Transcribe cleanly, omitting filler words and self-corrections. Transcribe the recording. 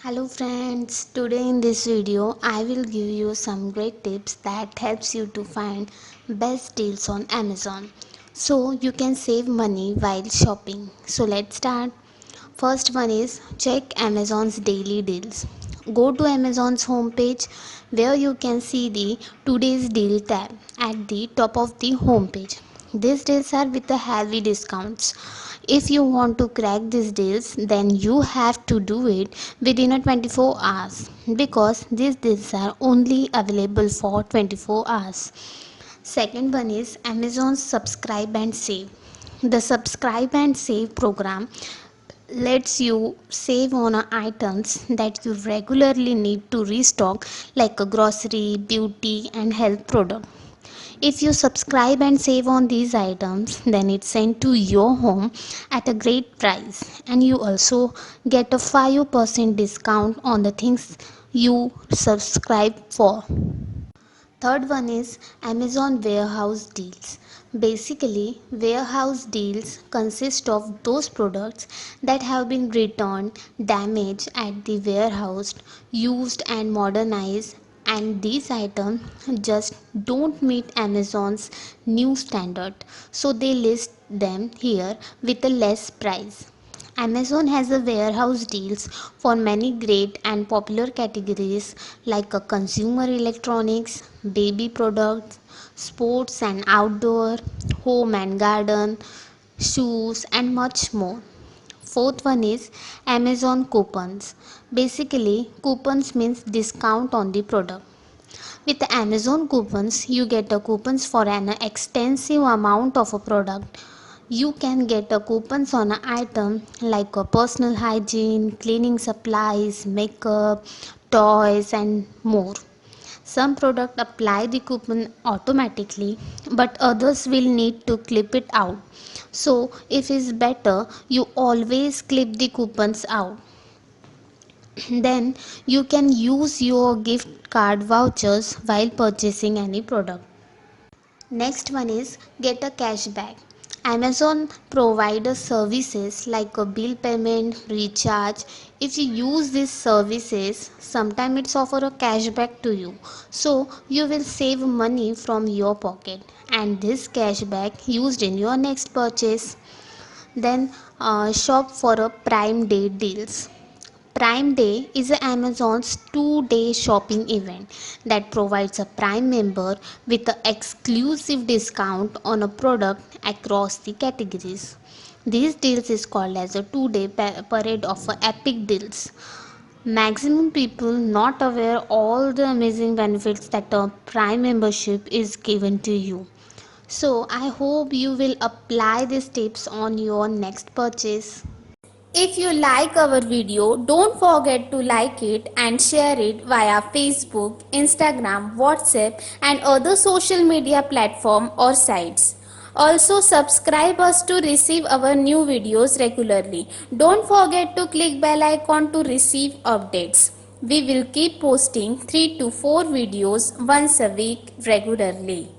Hello friends, today in this video I will give you some great tips that helps you to find best deals on Amazon so you can save money while shopping. So let's start. First one is check Amazon's daily deals. Go to Amazon's homepage where you can see the today's deal tab at the top of the homepage. These deals are with the heavy discounts. If you want to crack these deals, then you have to do it within a 24 hours because these deals are only available for 24 hours. Second one is Amazon's subscribe and save. The subscribe and save program lets you save on items that you regularly need to restock like a grocery, beauty and health product. If you subscribe and save on these items, then it's sent to your home at a great price, and you also get a 5% discount on the things you subscribe for. Third one is Amazon warehouse deals. Basically, warehouse deals consist of those products that have been returned, damaged at the warehouse, used and modernized, and these items just don't meet Amazon's new standard, so they list them here with a less price. Amazon has a warehouse deals for many great and popular categories like consumer electronics, baby products, sports and outdoor, home and garden, shoes and much more. Fourth one is Amazon coupons. Basically, coupons means discount on the product. With Amazon coupons, you get a coupons for an extensive amount of a product. You can get a coupons on an item like a personal hygiene, cleaning supplies, makeup, toys and more. Some products apply the coupon automatically, but others will need to clip it out. So, if it's better, you always clip the coupons out. Then you can use your gift card vouchers while purchasing any product. Next one is get a cashback. Amazon provides services like a bill payment, recharge. If you use these services, sometimes it's offer a cashback to you. So you will save money from your pocket and this cashback used in your next purchase. Then shop for a Prime Day deals. Prime Day is Amazon's 2-day shopping event that provides a Prime member with an exclusive discount on a product across the categories. These deals is called as a 2-day parade of epic deals. Maximum people not aware all the amazing benefits that a Prime membership is given to you. So I hope you will apply these tips on your next purchase. If you like our video, don't forget to like it and share it via Facebook, Instagram, WhatsApp and other social media platform or sites. Also subscribe us to receive our new videos regularly. Don't forget to click bell icon to receive updates. We will keep posting 3 to 4 videos once a week regularly.